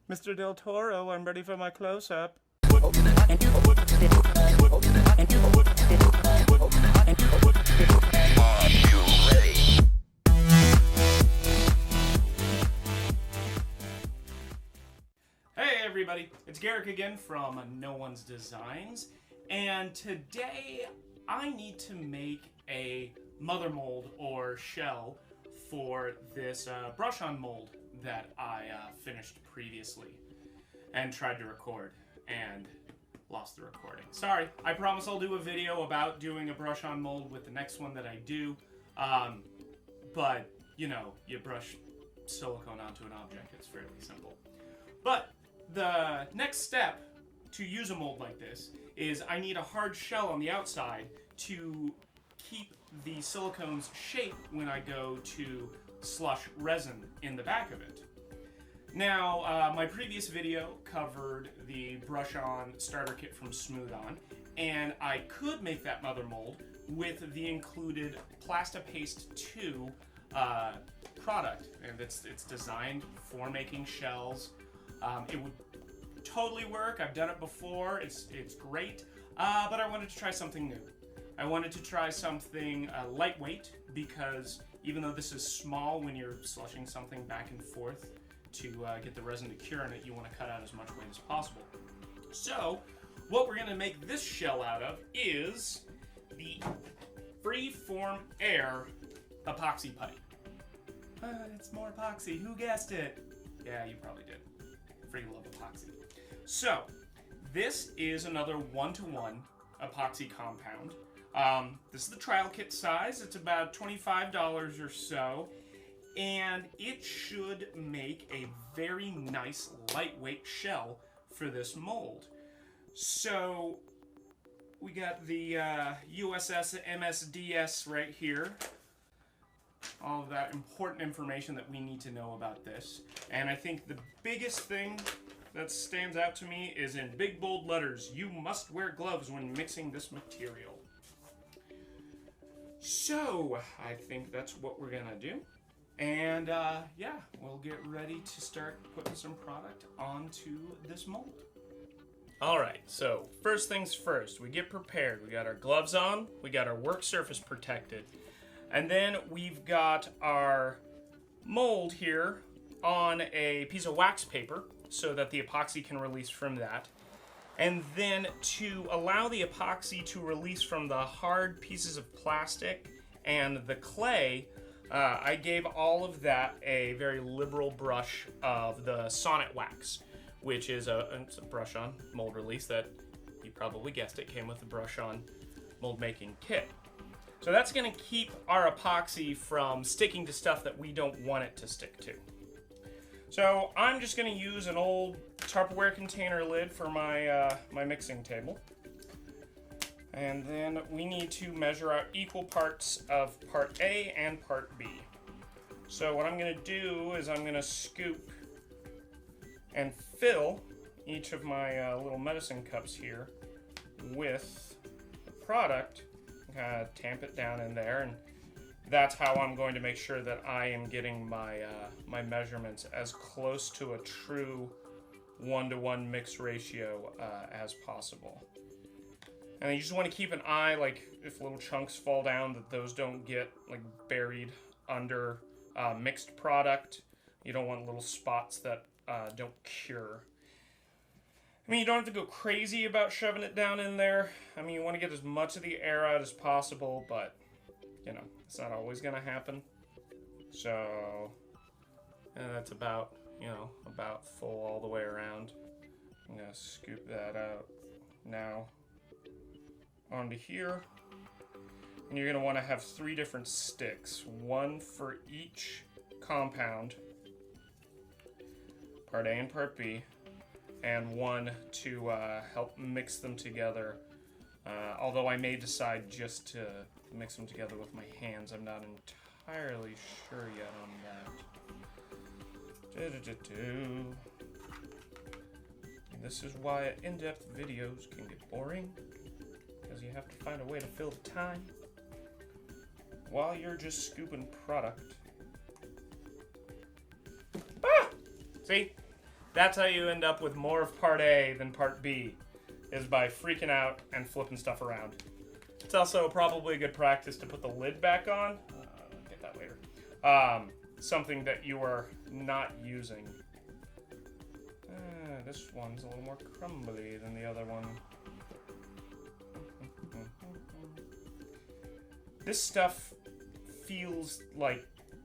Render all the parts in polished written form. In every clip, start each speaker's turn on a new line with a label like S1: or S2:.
S1: Mr. Del Toro, I'm ready for my close-up. Hey everybody, it's Garrick again from No One's Designs, and today I need to make a mother mold or shell for this brush-on mold that I finished previously and tried to record and lost the recording. Sorry, I promise I'll do a video about doing a brush-on mold with the next one that I do, but you know, you brush silicone onto an object, it's fairly simple. But the next step to use a mold like this is I need a hard shell on the outside to keep the silicone's shape when I go to slush resin in the back of it. Now, my previous video covered the brush-on starter kit from Smooth On, and I could make that mother mold with the included Plastipaste 2 product, and it's designed for making shells. It would totally work. I've done it before. It's great, but I wanted to try something new. I wanted to try something lightweight, because even though this is small, when you're slushing something back and forth to get the resin to cure in it, you want to cut out as much weight as possible. So what we're going to make this shell out of is the Freeform Air epoxy putty. It's more epoxy. Who guessed it? Yeah, you probably did. Freaking love epoxy. So this is another 1-to-1 epoxy compound. This is the trial kit size. It's about $25 or so, and it should make a very nice lightweight shell for this mold. So we got the USS MSDS right here. All of that important information that we need to know about this. And I think the biggest thing that stands out to me is in big bold letters: you must wear gloves when mixing this material. So I think that's what we're gonna do. And yeah, we'll get ready to start putting some product onto this mold. Alright, so first things first, we get prepared. We got our gloves on, we got our work surface protected, and then we've got our mold here on a piece of wax paper so that the epoxy can release from that. And then to allow the epoxy to release from the hard pieces of plastic and the clay, I gave all of that a very liberal brush of the Sonnet Wax, which is it's a brush-on mold release that, you probably guessed it, came with the brush-on mold making kit. So that's going to keep our epoxy from sticking to stuff that we don't want it to stick to. So I'm just going to use an old Tupperware container lid for my my mixing table. And then we need to measure out equal parts of part A and part B. So what I'm going to do is I'm going to scoop and fill each of my little medicine cups here with the product. Kind of tamp it down in there, and that's how I'm going to make sure that I am getting my my measurements as close to a true 1-to-1 mix ratio as possible. And you just want to keep an eye, like if little chunks fall down, that those don't get like buried under mixed product. You don't want little spots that don't cure. I mean, you don't have to go crazy about shoving it down in there. I mean, you want to get as much of the air out as possible, but, you know, it's not always going to happen. So, that's about, you know, about full all the way around. I'm going to scoop that out now onto here. And you're going to want to have 3 different sticks, one for each compound, part A and part B, and one to help mix them together. Although I may decide just to mix them together with my hands. I'm not entirely sure yet on that. This is why in-depth videos can get boring, because you have to find a way to fill the time while you're just scooping product. Ah! See? That's how you end up with more of part A than part B, is by freaking out and flipping stuff around. It's also probably a good practice to put the lid back on. I'll get that later. Something that you are not using. This one's a little more crumbly than the other one. This stuff feels like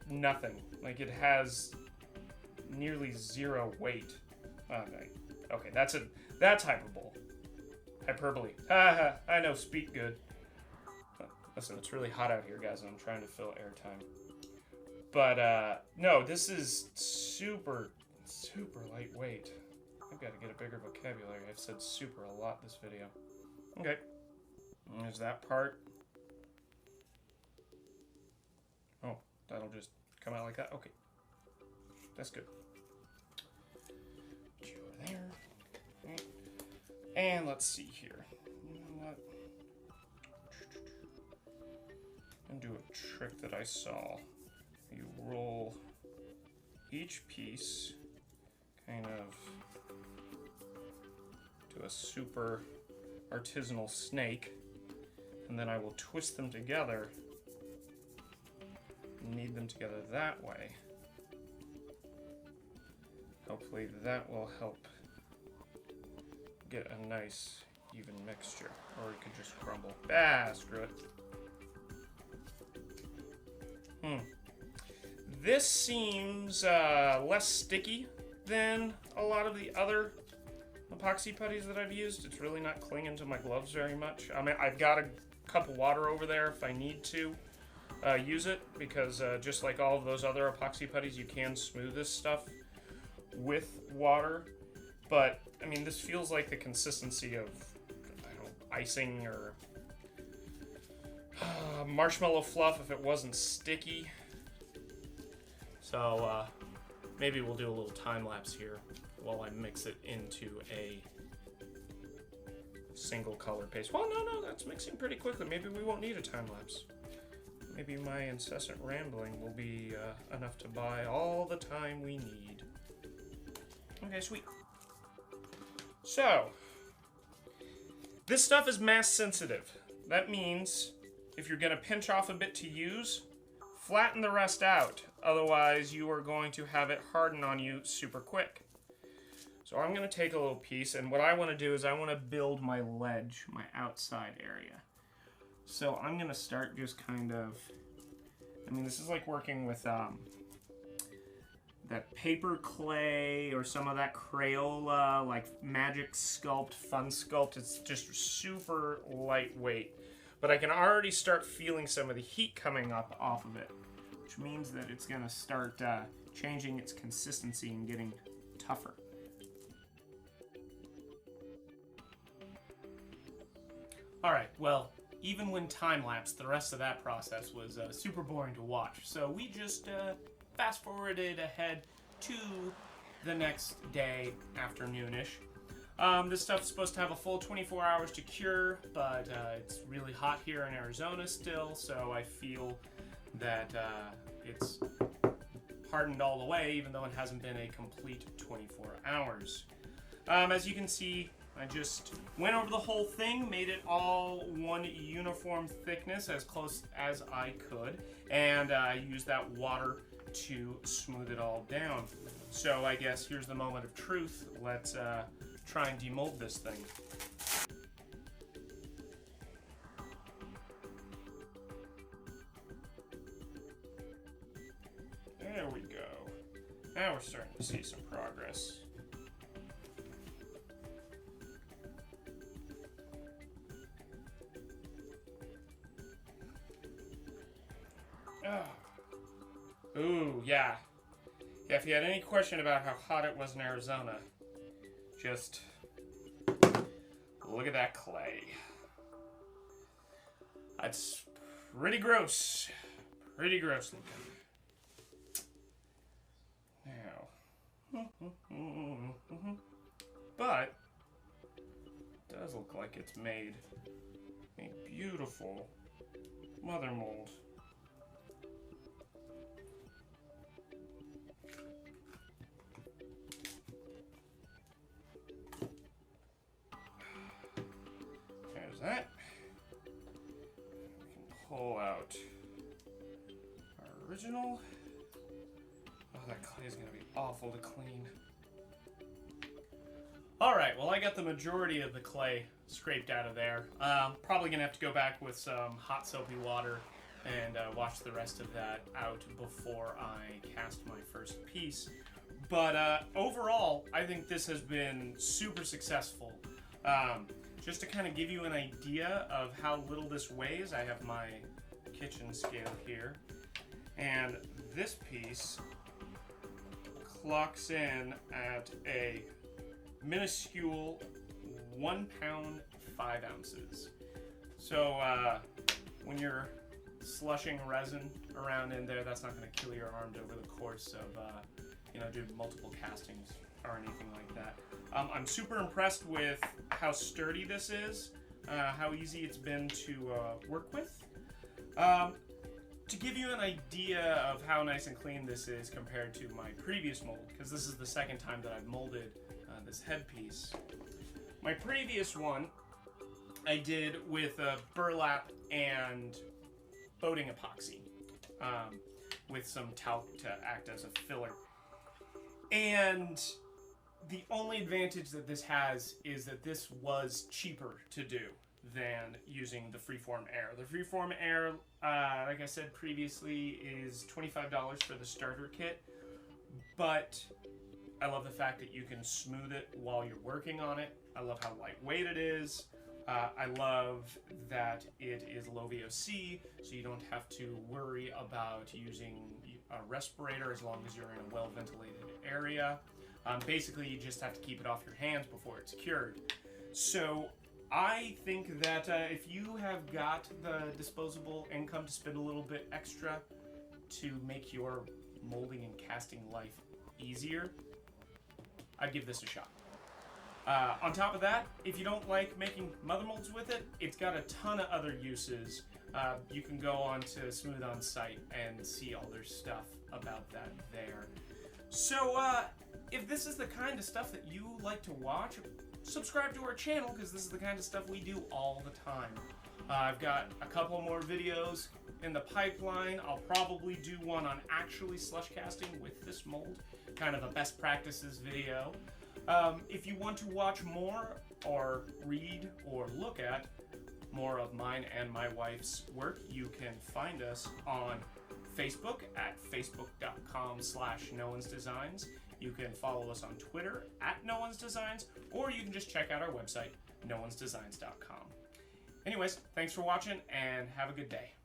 S1: nothing. Like it has nearly zero weight. Okay, that's hyperbole. Hyperbole. Haha, I know, speak good. Listen, it's really hot out here, guys, and I'm trying to fill airtime. But, no, this is super, super lightweight. I've got to get a bigger vocabulary. I've said super a lot this video. Okay. There's that part. Oh, that'll just come out like that? Okay. That's good. Put you over there. Okay. And let's see here. You know what? I'm going to do a trick that I saw. You roll each piece kind of to a super artisanal snake, and then I will twist them together and knead them together that way. Hopefully that will help get a nice even mixture, or it could just crumble. Screw it. This seems less sticky than a lot of the other epoxy putties that I've used. It's really not clinging to my gloves very much. I mean, I've got a cup of water over there if I need to use it, because just like all of those other epoxy putties, you can smooth this stuff with water. But, I mean, this feels like the consistency of, I don't know, icing or marshmallow fluff if it wasn't sticky. So, maybe we'll do a little time lapse here while I mix it into a single color paste. Well, no, that's mixing pretty quickly. Maybe we won't need a time lapse. Maybe my incessant rambling will be enough to buy all the time we need. Okay, sweet. So, this stuff is mass sensitive. That means if you're going to pinch off a bit to use, flatten the rest out. Otherwise, you are going to have it harden on you super quick. So I'm going to take a little piece, and what I want to do is I want to build my ledge, my outside area. So I'm going to start just kind of, I mean, this is like working with that paper clay or some of that Crayola, like Magic Sculpt, Fun Sculpt. It's just super lightweight. But I can already start feeling some of the heat coming up off of it, which means that it's going to start changing its consistency and getting tougher. Alright, well, even when time-lapsed, the rest of that process was super boring to watch. So we just fast-forwarded ahead to the next day, afternoonish. This stuff's supposed to have a full 24 hours to cure, but it's really hot here in Arizona still, so I feel that it's hardened all the way, even though it hasn't been a complete 24 hours. As you can see, I just went over the whole thing, made it all one uniform thickness as close as I could, and I used that water to smooth it all down. So I guess here's the moment of truth. Let's try and demold this thing. There we go. Now we're starting to see some progress. Oh. Ooh, yeah. Yeah, if you had any question about how hot it was in Arizona, just look at that clay. That's pretty gross. Pretty gross looking. Now. But it does look like it's made a beautiful mother mold. pull out our original. Oh, that clay is going to be awful to clean. Alright, well I got the majority of the clay scraped out of there. Probably going to have to go back with some hot soapy water and wash the rest of that out before I cast my first piece. But overall, I think this has been super successful. Just to kind of give you an idea of how little this weighs, I have my kitchen scale here. And this piece clocks in at a minuscule 1 pound 5 ounces. So when you're slushing resin around in there, that's not going to kill your arms over the course of doing multiple castings or anything like that. I'm super impressed with how sturdy this is, how easy it's been to work with. To give you an idea of how nice and clean this is compared to my previous mold, because this is the second time that I've molded this headpiece. My previous one I did with burlap and boating epoxy with some talc to act as a filler. And the only advantage that this has is that this was cheaper to do than using the freeform air. The freeform air, like I said previously, is $25 for the starter kit, but I love the fact that you can smooth it while you're working on it. I love how lightweight it is. I love that it is low VOC, so you don't have to worry about using a respirator as long as you're in a well-ventilated area. Basically, you just have to keep it off your hands before it's cured. So I think that if you have got the disposable income to spend a little bit extra to make your molding and casting life easier, I'd give this a shot. On top of that, if you don't like making mother molds with it, it's got a ton of other uses. You can go on to Smooth On Site and see all their stuff about that there. So, if this is the kind of stuff that you like to watch, subscribe to our channel, because this is the kind of stuff we do all the time. I've got a couple more videos in the pipeline. I'll probably do one on actually slush casting with this mold, kind of a best practices video. If you want to watch more or read or look at more of mine and my wife's work, you can find us on Facebook at facebook.com/NoOne'sDesigns. You can follow us on Twitter at NoOne'sDesigns, or you can just check out our website, NoOne'sDesigns.com. Anyways, thanks for watching and have a good day.